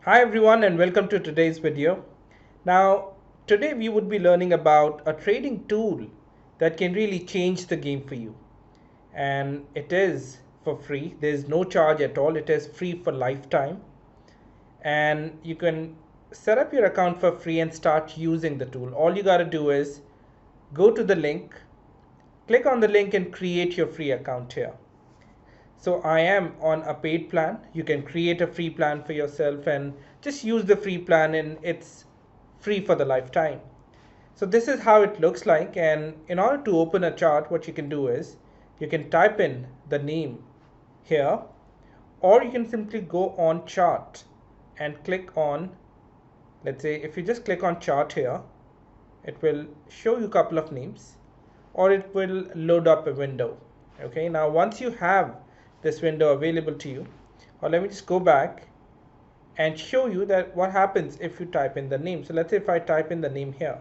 Hi everyone and welcome to today's video. Now today we would be learning about a trading tool that can really change the game for you, and it is for free. There is no charge at all. It is free for lifetime, and you can set up your account for free and start using the tool. All you got to do is go to the link, click on the link and create your free account here. So I am on a paid plan. You can create a free plan for yourself and just use the free plan, and it's free for the lifetime. So this is how it looks like, and in order to open a chart, what you can do is you can type in the name here, or you can simply go on chart and click on, let's say if you just click on chart here, it will show you a couple of names, or it will load up a window. Okay, now once you have this window available to you, or let me just go back and show you that what happens if you type in the name. So let's say if I type in the name here,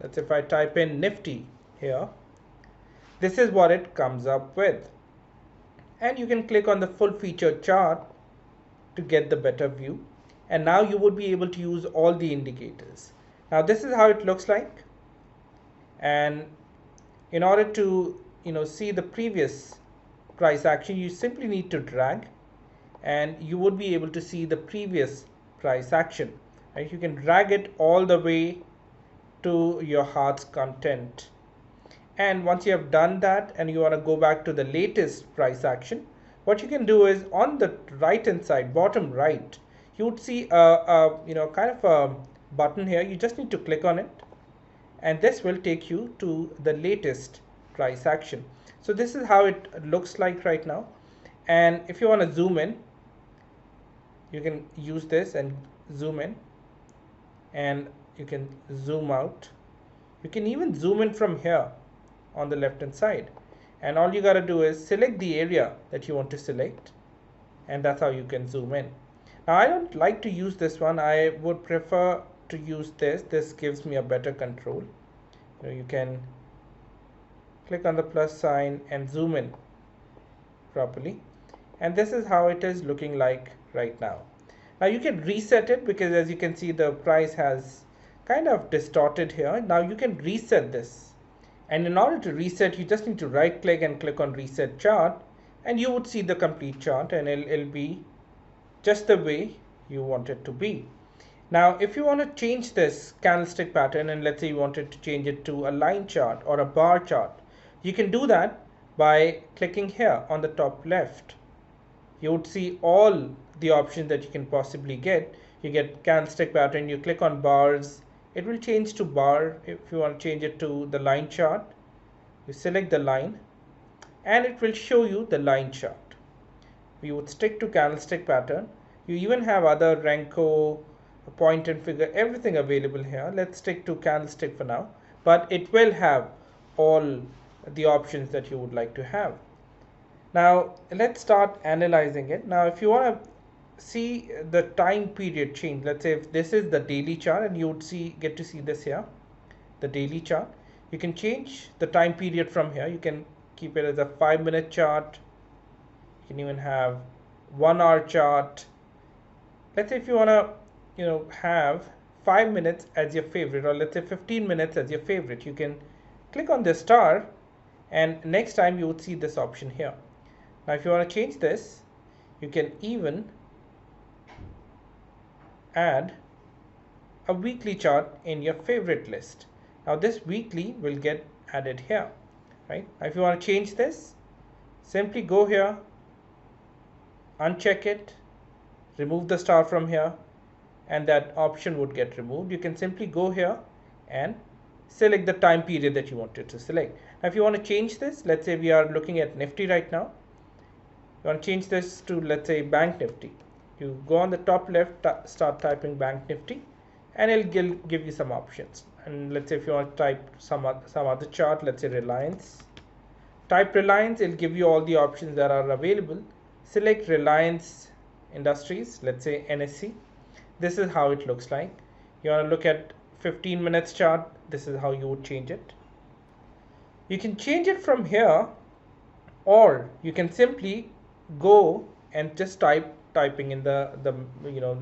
let's say if I type in Nifty here, this is what it comes up with, and you can click on the full featured chart to get the better view, and now you would be able to use all the indicators. Now this is how it looks like, and in order to see the previous price action, you simply need to drag and you would be able to see the previous price action, right? You can drag it all the way to your heart's content, and once you have done that and you want to go back to the latest price action, what you can do is on the right hand side, bottom right, you would see a kind of a button here. You just need to click on it, and this will take you to the latest price action. So this is how it looks like right now, and if you want to zoom in, you can use this and zoom in, and you can zoom out. You can even zoom in from here on the left hand side, and all you got to do is select the area that you want to select, and that's how you can zoom in. Now I don't like to use this one. I would prefer to use this gives me a better control. You can click on the plus sign and zoom in properly, and this is how it is looking like right now. Now you can reset it, because as you can see the price has kind of distorted here. Now you can reset this, and in order to reset, you just need to right click and click on reset chart, and you would see the complete chart, and it'll be just the way you want it to be. Now if you want to change this candlestick pattern, and let's say you wanted to change it to a line chart or a bar chart, you can do that by clicking here on the top left. You would see all the options that you can possibly get. You get candlestick pattern, you click on bars, it will change to bar. If you want to change it to the line chart, you select the line and it will show you the line chart. We would stick to candlestick pattern. You even have other Renko, point and figure, everything available here. Let's stick to candlestick for now, but it will have all the options that you would like to have. Now let's start analyzing it. Now if you want to see the time period change, let's say if this is the daily chart, and you would get to see this here, the daily chart, you can change the time period from here. You can keep it as a 5-minute chart. You can even have 1 hour chart. Let's say if you want to have 5 minutes as your favorite, or let's say 15 minutes as your favorite, you can click on this star, and next time you would see this option here. Now if you want to change this, you can even add a weekly chart in your favorite list. Now this weekly will get added here, right? Now if you want to change this, simply go here, uncheck it, remove the star from here, and that option would get removed. You can simply go here and select the time period that you wanted to select. Now if you want to change this, let's say we are looking at Nifty right now. You want to change this to, let's say, Bank Nifty. You go on the top left, start typing Bank Nifty, and it'll give you some options. And let's say if you want to type some other chart, let's say Reliance, type Reliance, it'll give you all the options that are available. Select Reliance Industries, let's say NSC. This is how it looks like. You want to look at 15 minutes chart, this is how you would change it. You can change it from here, or you can simply go and just type typing in the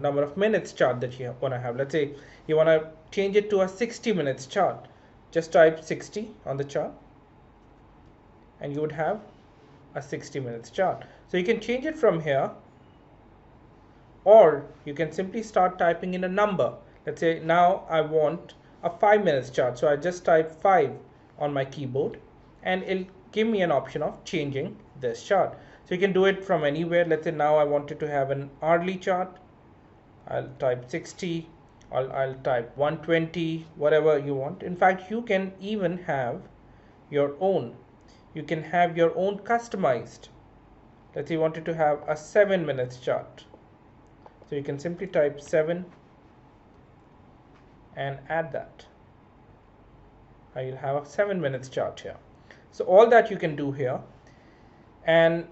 number of minutes chart that you want to have. Let's say you want to change it to a 60 minutes chart. Just type 60 on the chart and you would have a 60 minutes chart. So you can change it from here, or you can simply start typing in a number. Let's say now I want a 5 minutes chart, so I just type 5 on my keyboard and it'll give me an option of changing this chart. So you can do it from anywhere. Let's say now I wanted to have an hourly chart. I'll type 60, I'll type 120, whatever you want. In fact, you can even have your own. You can have your own customized. Let's say you wanted to have a 7 minutes chart. So you can simply type 7 and add that. You'll have a 7 minutes chart here. So all that you can do here, and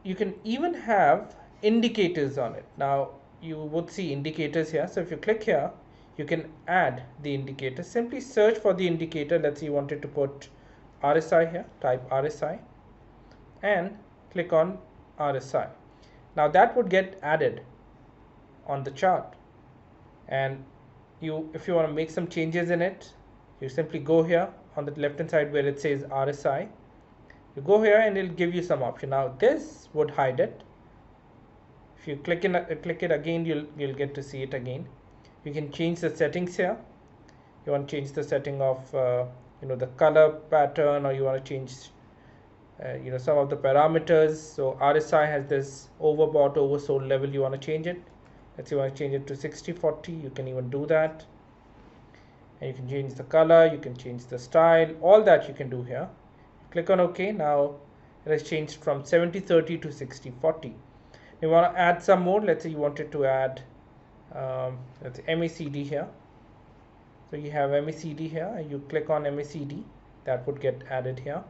you can even have indicators on it. Now you would see indicators here. So if you click here, you can add the indicator. Simply search for the indicator. Let's say you wanted to put RSI here, type RSI and click on RSI. Now that would get added on the chart, and if you want to make some changes in it, you simply go here on the left hand side where it says RSI. You go here and it'll give you some option. Now this would hide it. If you click it again, you'll get to see it again. You can change the settings here. You want to change the setting of the color pattern, or you want to change some of the parameters. So RSI has this overbought oversold level. You want to change it. Let's say you want to change it to 60-40. You can even do that. And you can change the color, you can change the style, all that you can do here. Click on OK. Now it has changed from 70-30 to 60-40. You want to add some more. Let's say you wanted to add let's say MACD here. So you have MACD here, and you click on MACD, that would get added here.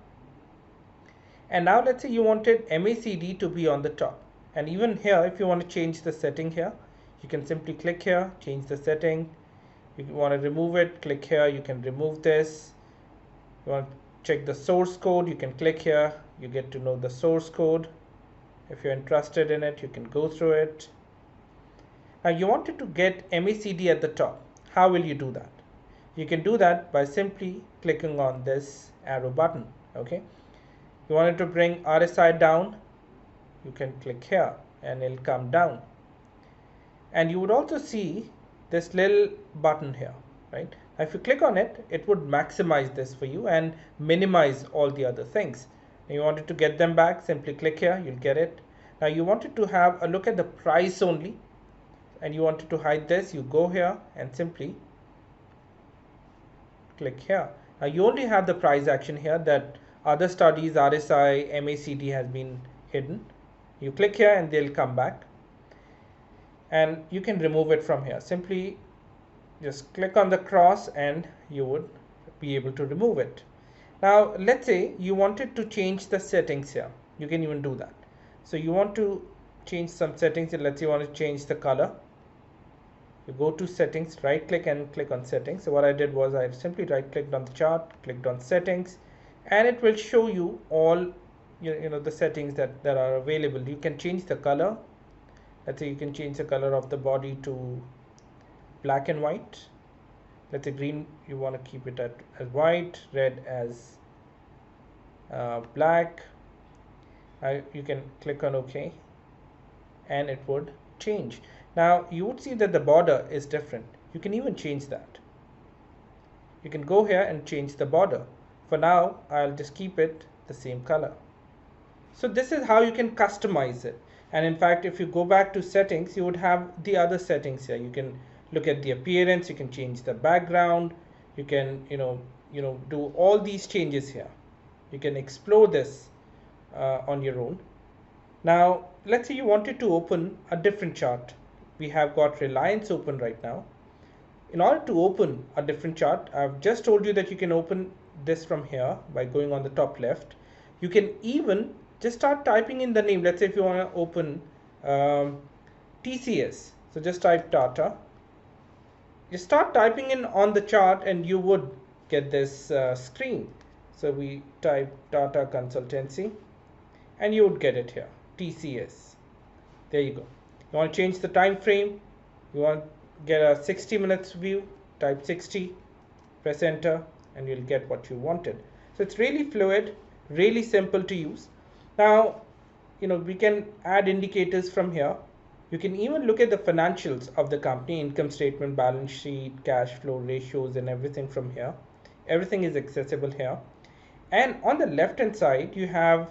And now let's say you wanted MACD to be on the top, and even here if you want to change the setting here, you can simply click here, change the setting. You want to remove it, click here, you can remove this. You want to check the source code, you can click here, you get to know the source code. If you're interested in it, you can go through it. Now you wanted to get MACD at the top. How will you do that? You can do that by simply clicking on this arrow button. Okay, you wanted to bring RSI down, you can click here and it'll come down. And you would also see this little button here, right? If you click on it, it would maximize this for you and minimize all the other things. You wanted to get them back, simply click here, you'll get it. Now you wanted to have a look at the price only, and you wanted to hide this, you go here and simply click here. Now you only have the price action here, that other studies, RSI, MACD has been hidden. You click here and they'll come back. And you can remove it from here. Simply just click on the cross and you would be able to remove it. Now let's say you wanted to change the settings here. You can even do that. So you want to change some settings. Let's say you want to change the color. You go to settings, right click and click on settings. So what I did was I simply right clicked on the chart, clicked on settings, and it will show you all the settings that are available. You can change the color. Let's say you can change the color of the body to black and white. Let's say green, you want to keep it as white, red as black. You can click on OK and it would change. Now you would see that the border is different. You can even change that. You can go here and change the border. For now, I'll just keep it the same color. So this is how you can customize it. And in fact, if you go back to settings, you would have the other settings here. You can look at the appearance, you can change the background, you can do all these changes here. You can explore this on your own. Now let's say you wanted to open a different chart. We have got Reliance open right now. In order to open a different chart, I've just told you that you can open this from here by going on the top left. You can even just start typing in the name. Let's say if you want to open TCS, so just type Tata. You start typing in on the chart and you would get this screen. So we type Tata Consultancy and you would get it here, TCS. There you go. You want to change the time frame, you want to get a 60 minutes view, type 60, press enter, and you'll get what you wanted. So it's really fluid, really simple to use. Now, we can add indicators from here. You can even look at the financials of the company, income statement, balance sheet, cash flow ratios, and everything from here. Everything is accessible here. And on the left hand side, you have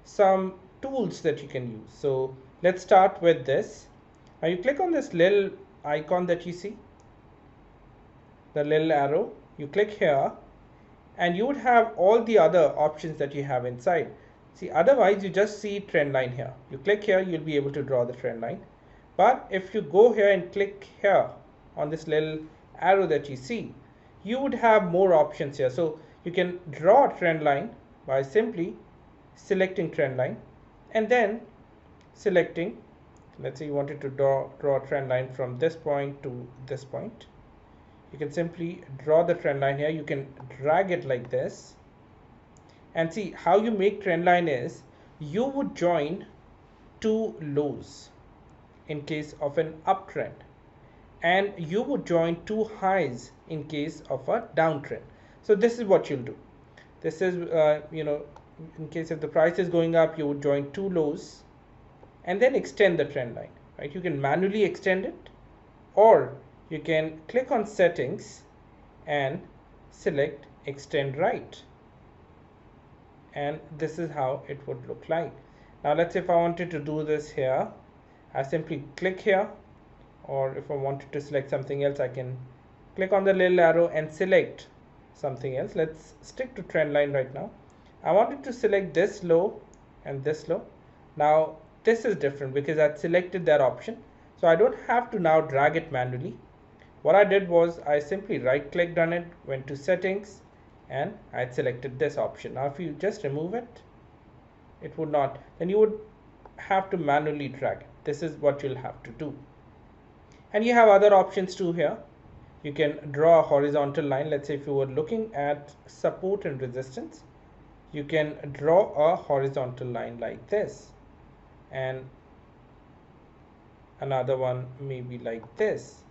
some tools that you can use. So let's start with this. Now you click on this little icon that you see, the little arrow. You click here, and you would have all the other options that you have inside. See, otherwise you just see trend line here. You click here, you'll be able to draw the trend line. But if you go here and click here on this little arrow that you see, you would have more options here. So you can draw a trend line by simply selecting trend line and then selecting, let's say you wanted to draw a trend line from this point to this point. You can simply draw the trend line here. You can drag it like this. And see, how you make trend line is you would join two lows in case of an uptrend, and you would join two highs in case of a downtrend. So this is what you'll do. This is in case if the price is going up, you would join two lows and then extend the trend line, right? You can manually extend it, or you can click on settings and select extend right, and this is how it would look like. Now let's say if I wanted to do this here, I simply click here, or if I wanted to select something else, I can click on the little arrow and select something else. Let's stick to trend line right now. I wanted to select this low and this low. Now this is different because I selected that option, so I don't have to now drag it manually. What I did was I simply right clicked on it, went to settings, and I had selected this option. Now if you just remove it, it would not, then you would have to manually drag it. This is what you'll have to do. And you have other options too here. You can draw a horizontal line. Let's say if you were looking at support and resistance, you can draw a horizontal line like this, and another one maybe like this,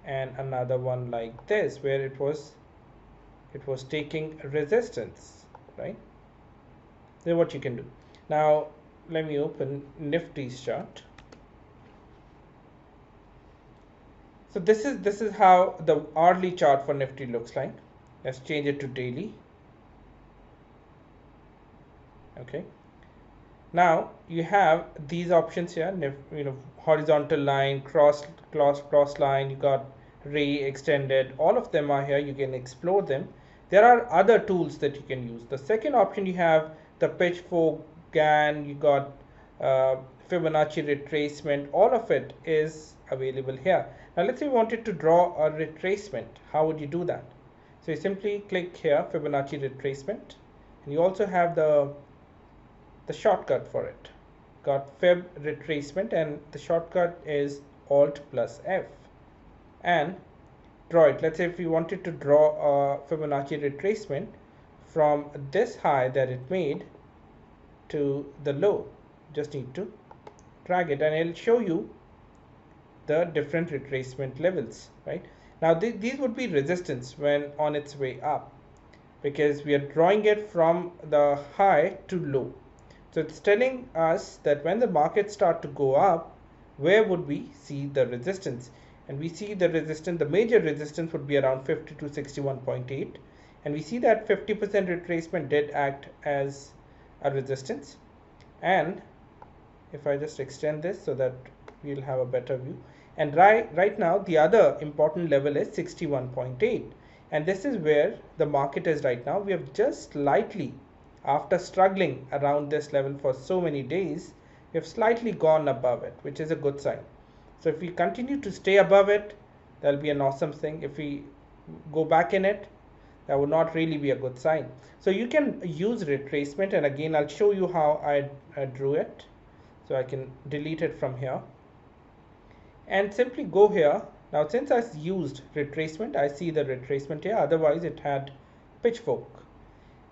and another one like this, where it was taking resistance, right? Then what you can do. Now let me open Nifty's chart. So this is how the hourly chart for Nifty looks like. Let's change it to daily. Okay. Now you have these options here. Horizontal line, cross line. You got ray, extended. All of them are here. You can explore them. There are other tools that you can use. The second option, you have the pitchfork, GAN. You got Fibonacci retracement. All of it is available here. Now let's say you wanted to draw a retracement. How would you do that? So you simply click here, Fibonacci retracement, and you also have the shortcut for it. Got Fib retracement, and the shortcut is Alt plus F, and draw it. Let's say if you wanted to draw a Fibonacci retracement from this high that it made to the low, just need to drag it, and it'll show you the different retracement levels, right? Now these would be resistance when on its way up, because we are drawing it from the high to low. So it's telling us that when the markets start to go up, where would we see the resistance? And we see the resistance, the major resistance would be around 50 to 61.8, and we see that 50% retracement did act as a resistance. And if I just extend this so that we'll have a better view, and right now the other important level is 61.8, and this is where the market is right now. We have just slightly, after struggling around this level for so many days, we have slightly gone above it, which is a good sign. So if we continue to stay above it, that'll be an awesome thing. If we go back in it, that would not really be a good sign. So you can use retracement, and again I'll show you how I drew it. So I can delete it from here and simply go here. Now since I used retracement, I see the retracement here, otherwise it had pitchfork,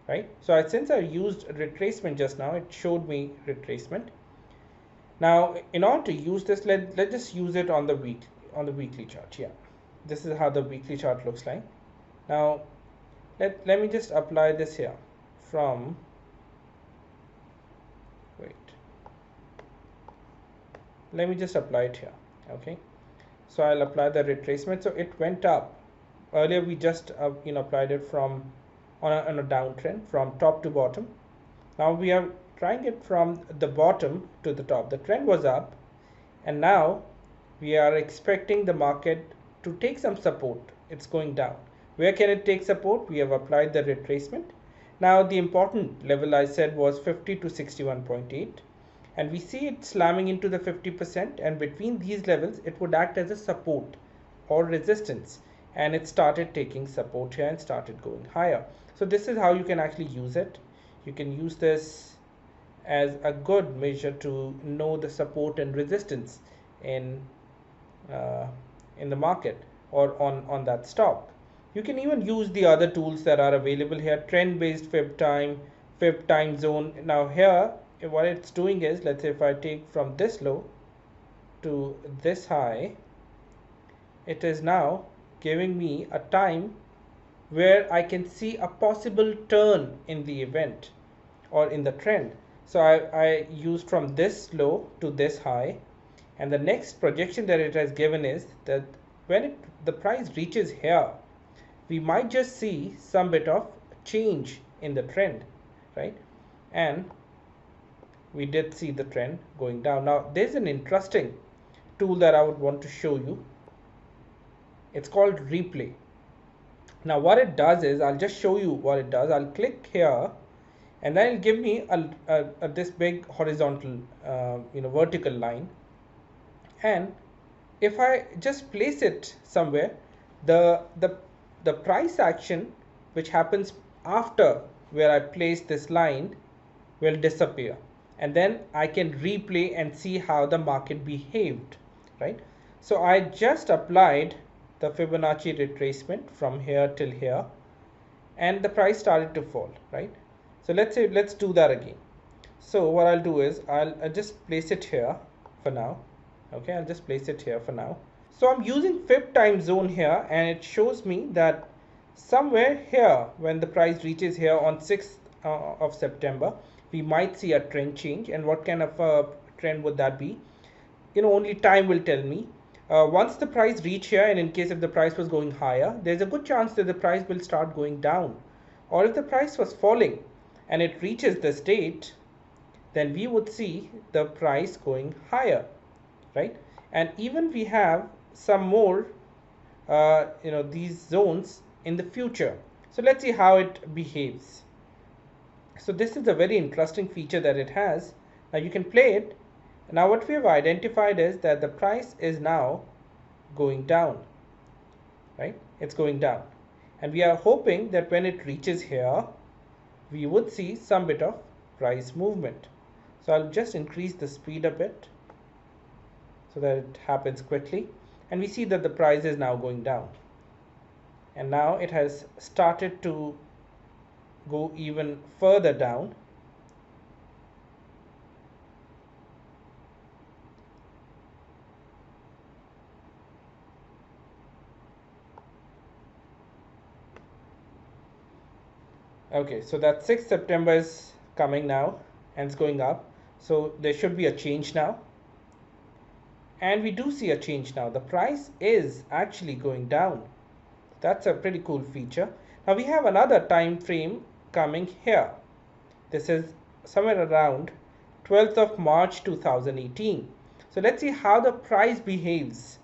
right? So since I used retracement just now, it showed me retracement. Now, in order to use this, let's just use it on the weekly chart. Yeah, this is how the weekly chart looks like. Now, let me just apply this here from, wait, let me just apply it here. Okay, so I'll apply the retracement. So it went up. Earlier we just applied it from on a downtrend from top to bottom. Now we are trying it from the bottom to the top. The trend was up, and now we are expecting the market to take some support. It's going down. Where can it take support? We have applied the retracement. Now the important level I said was 50 to 61.8, and we see it slamming into the 50%, and between these levels it would act as a support or resistance, and it started taking support here and started going higher. So this is how you can actually use it. You can use this as a good measure to know the support and resistance in the market or on that stock. You can even use the other tools that are available here, trend based fib time zone. Now here what it's doing is, let's say if I take from this low to this high, it is now giving me a time where I can see a possible turn in the event or in the trend. So I used from this low to this high, and the next projection that it has given is that when the price reaches here, we might just see some bit of change in the trend, right? And we did see the trend going down. Now there's an interesting tool that I would want to show you. It's called replay. Now what it does is, I'll just show you what it does. I'll click here, and then it'll give me this big horizontal vertical line, and if I just place it somewhere, the price action which happens after where I place this line will disappear, and then I can replay and see how the market behaved, right? So I just applied the Fibonacci retracement from here till here, and the price started to fall, right? So let's do that again. So what I'll do is I'll just place it here for now. Okay, I'll just place it here for now. So I'm using fib time zone here, and it shows me that somewhere here, when the price reaches here on 6th of September, we might see a trend change. And what kind of a trend would that be? Only time will tell me. Once the price reach here, and in case if the price was going higher, there's a good chance that the price will start going down. Or if the price was falling and it reaches the state, then we would see the price going higher, right? And even we have some more these zones in the future. So let's see how it behaves. So this is a very interesting feature that it has. Now you can play it. Now what we have identified is that the price is now going down, right? It's going down, and we are hoping that when it reaches here, we would see some bit of price movement. So I'll just increase the speed a bit so that it happens quickly, and we see that the price is now going down, and now it has started to go even further down. Okay, so that 6th September is coming now, and it's going up. So there should be a change now. And we do see a change now. The price is actually going down. That's a pretty cool feature. Now we have another time frame coming here. This is somewhere around 12th of March 2018. So let's see how the price behaves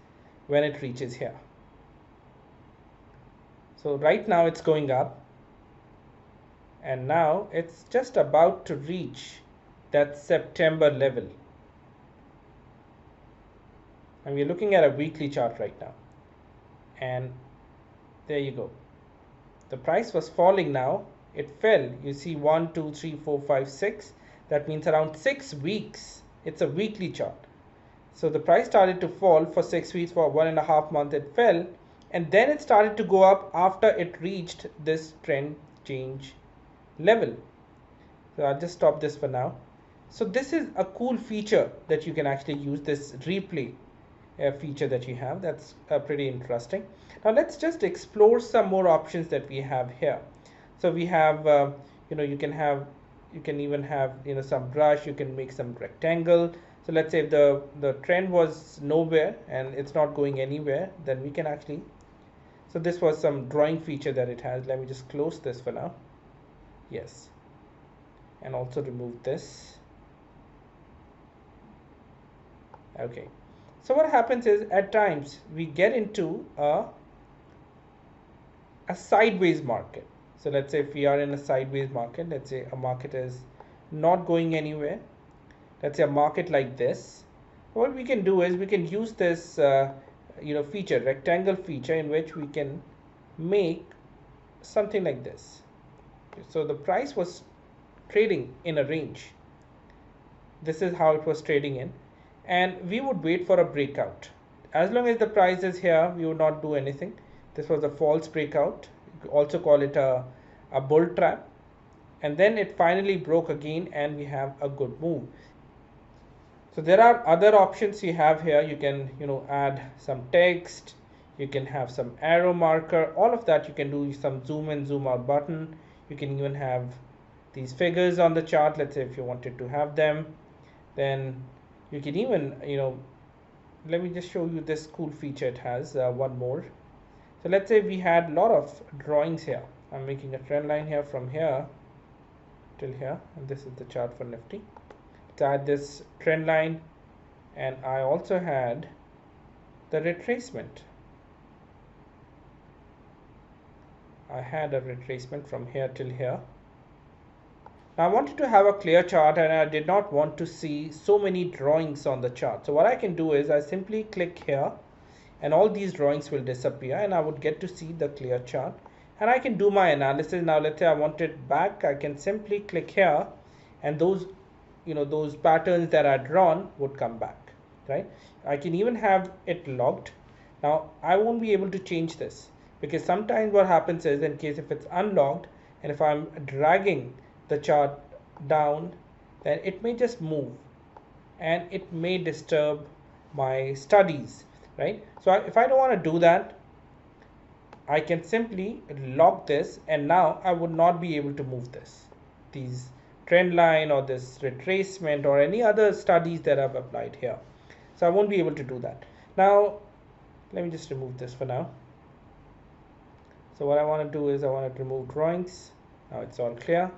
when it reaches here. So right now it's going up, and now it's just about to reach that September level. And we're looking at a weekly chart right now, and there you go. The price was falling. Now it fell. You see 1 2 3 4 5 6. That means around 6 weeks. It's a weekly chart. So the price started to fall for 6 weeks. For 1.5 months it fell, and then it started to go up after it reached this trend change level. So I'll just stop this for now. So this is a cool feature that you can actually use, this replay feature that you have. That's pretty interesting. Now let's just explore some more options that we have here. So we have, you can even have, some brush. You can make some rectangle. So let's say if the trend was nowhere and it's not going anywhere, then we can actually, so this was some drawing feature that it has. Let me just close this for now. Yes, and also remove this. Okay, so what happens is at times we get into a sideways market. So let's say if we are in a sideways market, let's say a market is not going anywhere, let's say a market like this, what we can do is we can use this feature, rectangle feature, in which we can make something like this. So the price was trading in a range. This is how it was trading in, and we would wait for a breakout. As long as the price is here, we would not do anything. This was a false breakout. You could also call it a bull trap. And then it finally broke again, and we have a good move. So there are other options you have here. You can add some text. You can have some arrow marker. All of that you can do. Some zoom in, zoom out button. You can even have these figures on the chart. Let's say if you wanted to have them, then you can even let me just show you this cool feature it has. One more. So let's say we had a lot of drawings here. I'm making a trend line here from here till here, and this is the chart for Nifty. Let's add this trend line, and I also had the retracement. I had a retracement from here till here. Now I wanted to have a clear chart, and I did not want to see so many drawings on the chart. So what I can do is I simply click here, and all these drawings will disappear, and I would get to see the clear chart, and I can do my analysis. Now let's say I want it back. I can simply click here, and those patterns that are drawn would come back, right? I can even have it logged. Now I won't be able to change this, because sometimes what happens is, in case if it's unlogged and if I'm dragging the chart down, then it may just move and it may disturb my studies, right? So if I don't want to do that, I can simply log this, and now I would not be able to move these trend line or this retracement or any other studies that I've applied here. So I won't be able to do that. Now let me just remove this for now. So what I want to do is I want to remove drawings. Now it's all clear.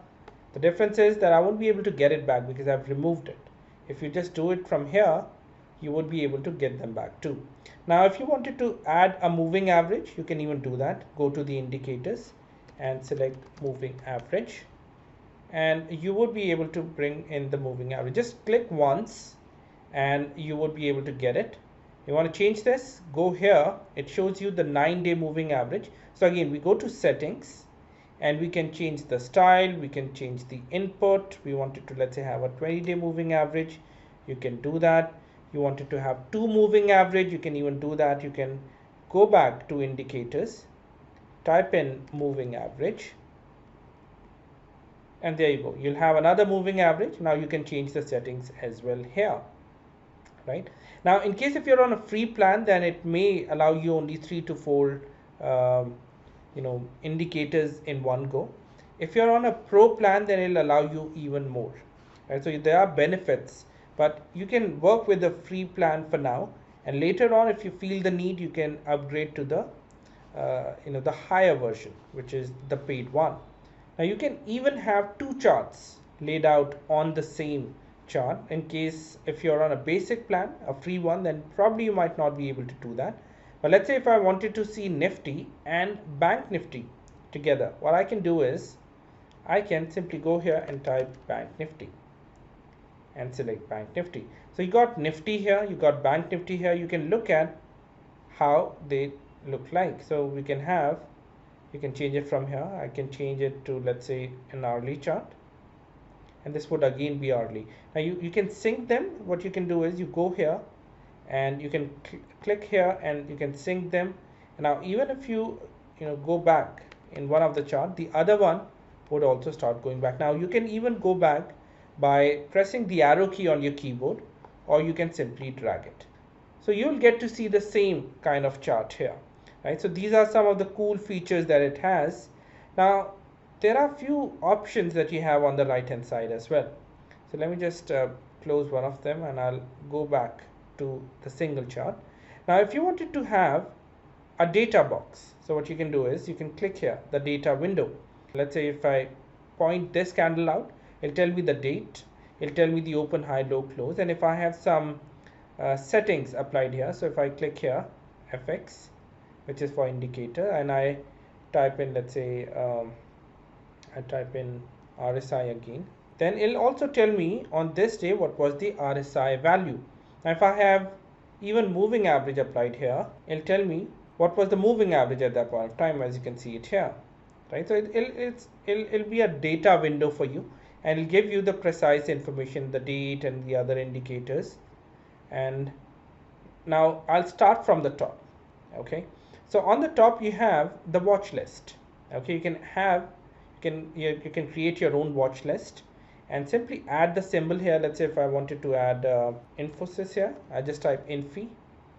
The difference is that I won't be able to get it back because I've removed it. If you just do it from here, you would be able to get them back too. Now if you wanted to add a moving average, you can even do that. Go to the indicators and select moving average, and you would be able to bring in the moving average. Just click once and you would be able to get it. You want to change this, go here. It shows you the 9-day moving average. So again, we go to settings, and we can change the style, we can change the input. We wanted to, let's say, have a 20-day moving average. You can do that. You wanted to have 2 moving average, you can even do that. You can go back to indicators, type in moving average, and there you go. You'll have another moving average. Now you can change the settings as well here, right? Now in case if you're on a free plan, then it may allow you only 3 to 4 indicators in one go. If you're on a pro plan, then it'll allow you even more, right? So there are benefits, but you can work with the free plan for now, and later on, if you feel the need, you can upgrade to the the higher version, which is the paid one. Now you can even have 2 charts laid out on the same chart. In case if you're on a basic plan, a free one, then probably you might not be able to do that. But let's say if I wanted to see Nifty and Bank Nifty together, what I can do is I can simply go here and type Bank Nifty and select Bank Nifty. So you got Nifty here, you got Bank Nifty here. You can look at how they look like. So we can have, you can change it from here. I can change it to, let's say, an hourly chart, and this would again be hourly. Now you can sync them. What you can do is you go here and you can click here and you can sync them. And now even if you go back in one of the chart, the other one would also start going back. Now you can even go back by pressing the arrow key on your keyboard, or you can simply drag it. So you'll get to see the same kind of chart here, right? So these are some of the cool features that it has. Now there are few options that you have on the right hand side as well. So let me just close one of them and I'll go back to the single chart. Now if you wanted to have a data box, so what you can do is you can click here, the data window. Let's say if I point this candle out, it'll tell me the date, it'll tell me the open, high, low, close, and if I have some settings applied here, so if I click here FX, which is for indicator, and I type in, let's say I type in RSI again, then it'll also tell me on this day what was the RSI value. Now if I have even moving average applied here, it'll tell me what was the moving average at that point of time, as you can see it here, right? So it'll be a data window for you, and it'll give you the precise information, the date and the other indicators. And now I'll start from the top. Okay, so on the top you have the watch list. Okay, you can create your own watch list and simply add the symbol here. Let's say if I wanted to add Infosys here, I just type Infi,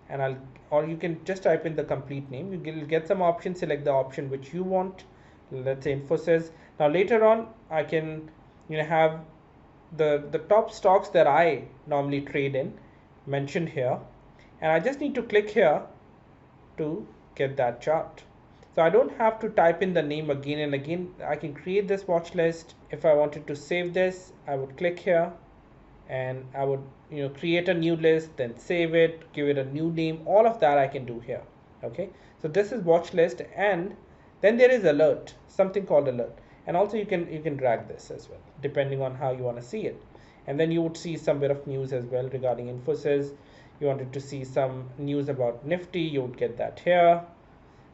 and or you can just type in the complete name. You'll get some options, select the option which you want. Let's say Infosys. Now later on I can have the top stocks that I normally trade in mentioned here, and I just need to click here to get that chart. So I don't have to type in the name again and again. I can create this watch list. If I wanted to save this, I would click here and I would create a new list, then save it, give it a new name. All of that I can do here. Okay, so this is watch list, and then there is alert, something called alert, and also you can drag this as well depending on how you want to see it. And then you would see some bit of news as well regarding Infosys. You wanted to see some news about Nifty, you would get that here.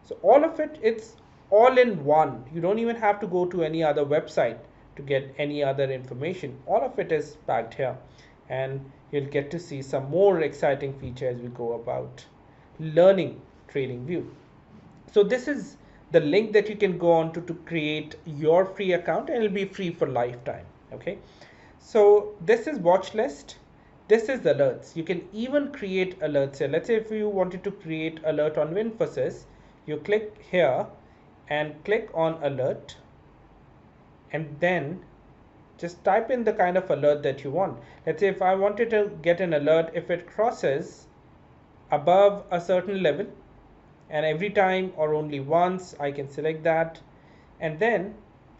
So all of it, it's all in one. You don't even have to go to any other website to get any other information. All of it is packed here, and you'll get to see some more exciting features as we go about learning TradingView. So this is the link that you can go on to create your free account, and it'll be free for lifetime. Okay, so this is watch list, this is alerts. You can even create alerts here. Let's say if you wanted to create alert on Infosys, you click here and click on alert, and then just type in the kind of alert that you want. Let's say if I wanted to get an alert if it crosses above a certain level, and every time or only once, I can select that, and then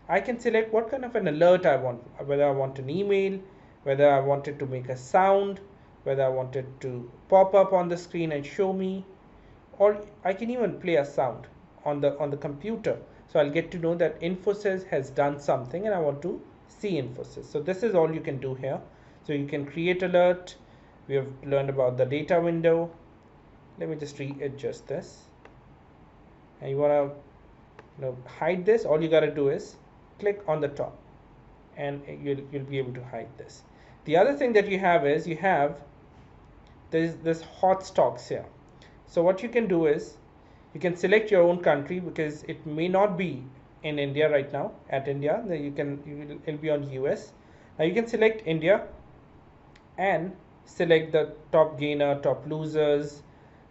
I can select what kind of an alert I want, whether I want an email, whether I wanted to make a sound, whether I wanted to pop up on the screen and show me, or I can even play a sound on the computer. So I'll get to know that Infosys has done something and I want to see Infosys. So this is all you can do here. So you can create alert. We have learned about the data window. Let me just readjust this. And you want to hide this. All you got to do is click on the top, and you'll be able to hide this. The other thing that you have is there's this hot stocks here. So what you can do is you can select your own country, because it may not be in India right now. At India, then it'll be on US. Now you can select India and select the top gainer, top losers,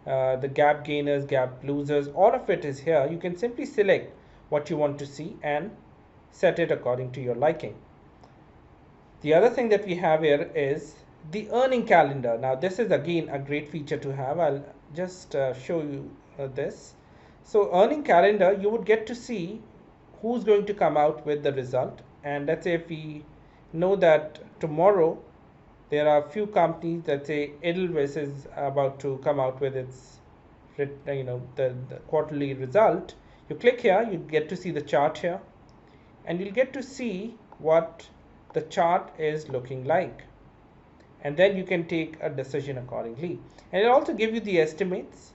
the gap gainers, gap losers. All of it is here. You can simply select what you want to see and set it according to your liking. The other thing that we have here is the earning calendar. Now this is again a great feature to have. I'll just show you this. So earning calendar, you would get to see who's going to come out with the result. And let's say if we know that tomorrow there are a few companies, let's say Edelweiss is about to come out with its the quarterly result. You click here, you get to see the chart here, and you'll get to see what the chart is looking like, and then you can take a decision accordingly. And it'll also give you the estimates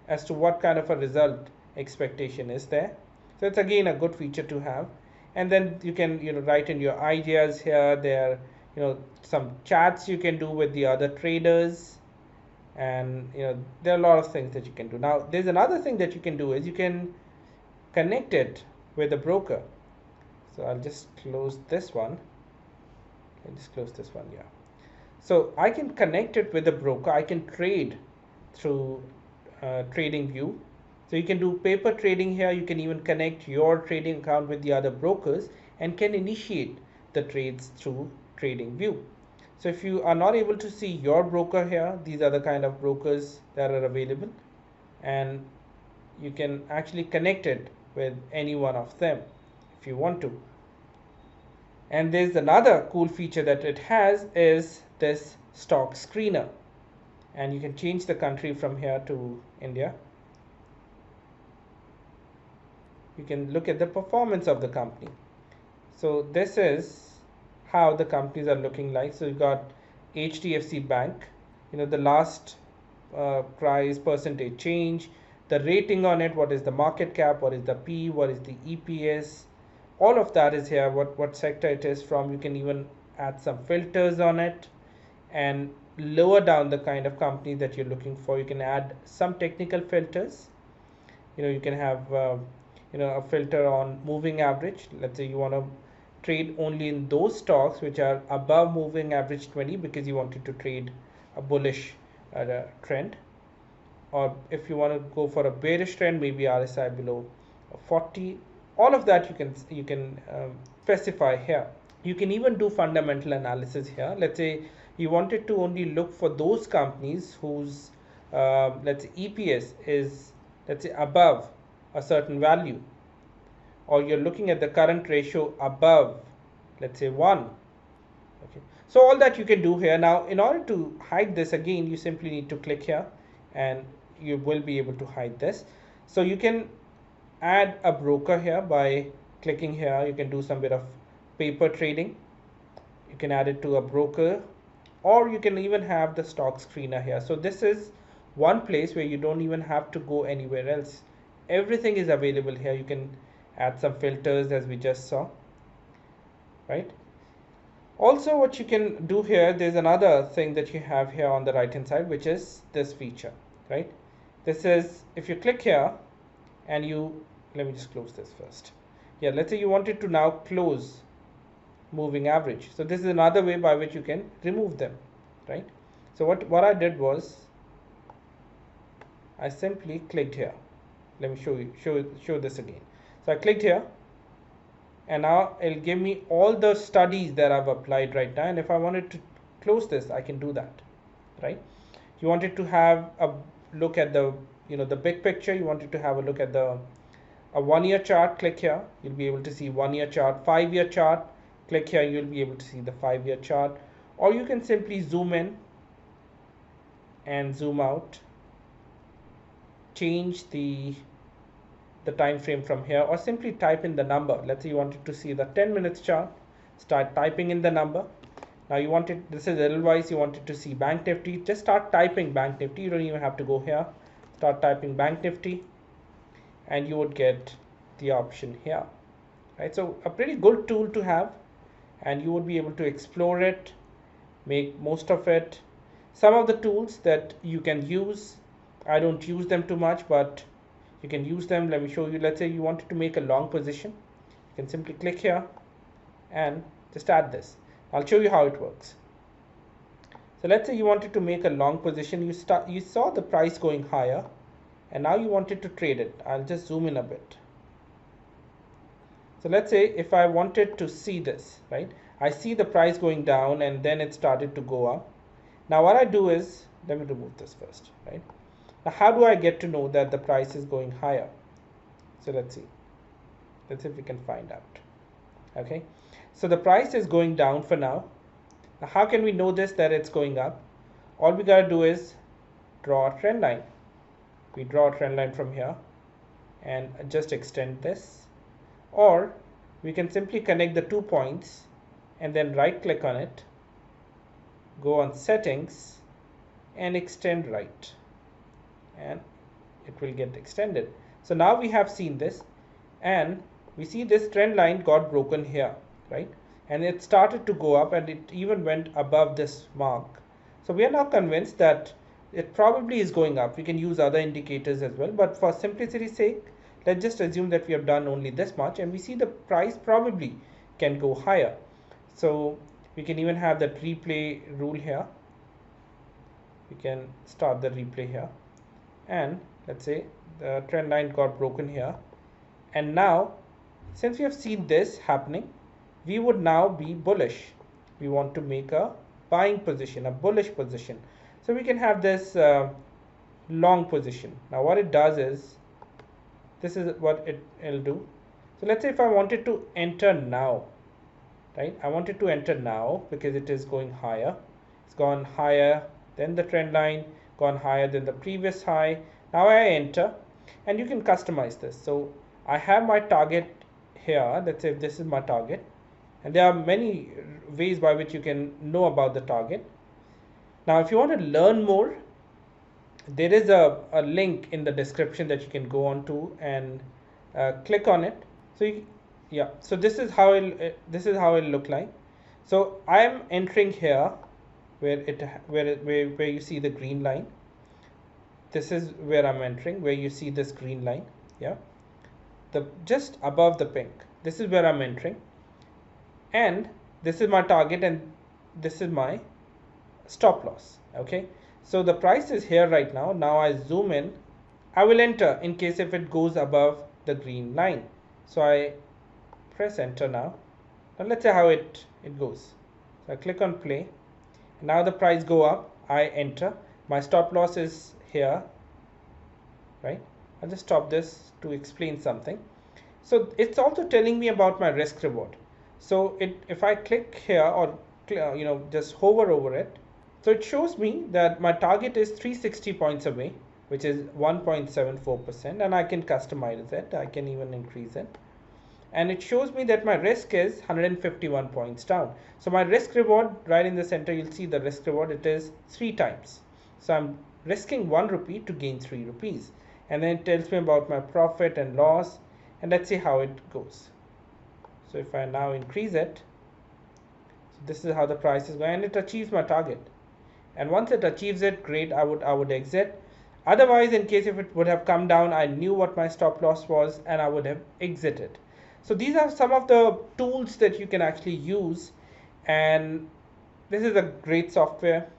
as to what kind of a result expectation is there. So it's again a good feature to have. And then you can write in your ideas here. There some chats you can do with the other traders, and there are a lot of things that you can do. Now there's another thing that you can do is you can connect it with a broker. So I'll just close this one, I'll just close this one. Yeah. So I can connect it with a broker. I can trade through TradingView. So you can do paper trading here. You can even connect your trading account with the other brokers and can initiate the trades through TradingView. So if you are not able to see your broker here, these are the kind of brokers that are available, and you can actually connect it with any one of them if you want to. And there's another cool feature that it has is this stock screener, and you can change the country from here to India. You can look at the performance of the company. So this is how the companies are looking like. So you got HDFC Bank, the last price, percentage change, the rating on it, what is the market cap, what is the P, what is the EPS, all of that is here, what sector it is from. You can even add some filters on it and lower down the kind of company that you're looking for. You can add some technical filters. You can have a filter on moving average. Let's say you want to trade only in those stocks which are above moving average 20 because you wanted to trade a bullish trend, or if you want to go for a bearish trend, maybe RSI below 40. All of that you can specify here. You can even do fundamental analysis here. Let's say you wanted to only look for those companies whose let's say EPS is, let's say, above a certain value, or you're looking at the current ratio above, let's say, 1. Okay, so all that you can do here. Now in order to hide this, again you simply need to click here and you will be able to hide this. So you can add a broker here by clicking here. You can do some bit of paper trading, you can add it to a broker, or you can even have the stock screener here. So this is one place where you don't even have to go anywhere else. Everything is available here. You can add some filters as we just saw, right? Also, what you can do here, there's another thing that you have here on the right hand side, which is this feature, right? This is, if you click here and let me just close this first. Yeah, let's say you wanted to now close moving average. So this is another way by which you can remove them, right? So what I did was I simply clicked here. Let me show this again. So I clicked here and now it'll give me all the studies that I've applied right now, and if I wanted to close this, I can do that, right? You wanted to have a look at the the big picture, you wanted to have a look at a 1-year chart, click here, you'll be able to see 1-year chart. 5-year chart, click here, you'll be able to see the 5-year chart, or you can simply zoom in and zoom out, change the time frame from here, or simply type in the number. Let's say you wanted to see the 10 minutes chart, start typing in the number. Now you wanted, this is otherwise you wanted to see Bank Nifty, just start typing Bank Nifty. You don't even have to go here, start typing Bank Nifty and you would get the option here, right? So a pretty good tool to have, and you would be able to explore it, make most of it. Some of the tools that you can use, I don't use them too much, but you can use them. Let me show you. Let's say you wanted to make a long position, you can simply click here and just add this. I'll show you how it works. So let's say you wanted to make a long position, you saw the price going higher and now you wanted to trade it. I'll just zoom in a bit. So let's say if I wanted to see this, right, I see the price going down and then it started to go up. Now what I do is, let me remove this first, right? Now how do I get to know that the price is going higher? So let's see if we can find out. Okay, so the price is going down for now. Now how can we know this, that it's going up? All we gotta do is draw a trend line. We draw a trend line from here and just extend this, or we can simply connect the 2 points and then right click on it, go on settings and extend right, and it will get extended. So now we have seen this and we see this trend line got broken here, right? And it started to go up and it even went above this mark. So we are now convinced that it probably is going up. We can use other indicators as well, but for simplicity's sake, let's just assume that we have done only this much and we see the price probably can go higher. So We can even have that replay rule here. We can start the replay here, and let's say the trend line got broken here, and now since we have seen this happening, we would now be bullish. We want to make a buying position, a bullish position. So we can have this long position. Now what it does is, this is what it'll do. So let's say if I wanted to enter now, right? I wanted to enter now because it is going higher. It's gone higher than the trend line, gone higher than the previous high. Now I enter, and you can customize this. So I have my target here. Let's say this is my target, and there are many ways by which you can know about the target. Now if you want to learn more, there is a link in the description that you can go on to and click on it. So yeah, so this is how it'll look like. So I am entering here where you see the green line. This is where I'm entering, where you see this green line. Yeah, the just above the pink, this is where I'm entering, and this is my target, and this is my stop loss. Okay, so the price is here right now. Now I zoom in. I will enter in case if it goes above the green line. So I press enter now. Now let's see how it goes. So I click on play. Now the price go up. I enter. My stop loss is here, right? I'll just stop this to explain something. So it's also telling me about my risk reward. So if I click here, or just hover over it, so it shows me that my target is 360 points away, which is 1.74%, and I can customize it. I can even increase it. And it shows me that my risk is 151 points down. So my risk reward, right in the center, you'll see the risk reward, it is 3 times. So I'm risking 1 rupee to gain 3 rupees. And then it tells me about my profit and loss. And let's see how it goes. So if I now increase it, so this is how the price is going, and it achieves my target. And once it achieves it, great, I would exit. Otherwise, in case if it would have come down, I knew what my stop loss was, and I would have exited. So these are some of the tools that you can actually use, and this is a great software.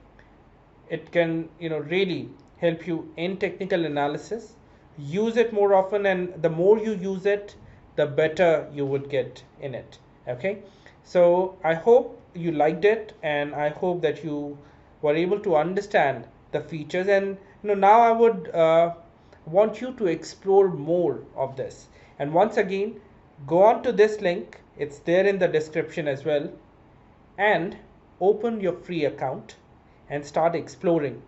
It can really help you in technical analysis. Use it more often, and the more you use it, the better you would get in it. Okay, so I hope you liked it, and I hope that you were able to understand the features, and now I would want you to explore more of this. And once again, go on to this link, it's there in the description as well, and open your free account and start exploring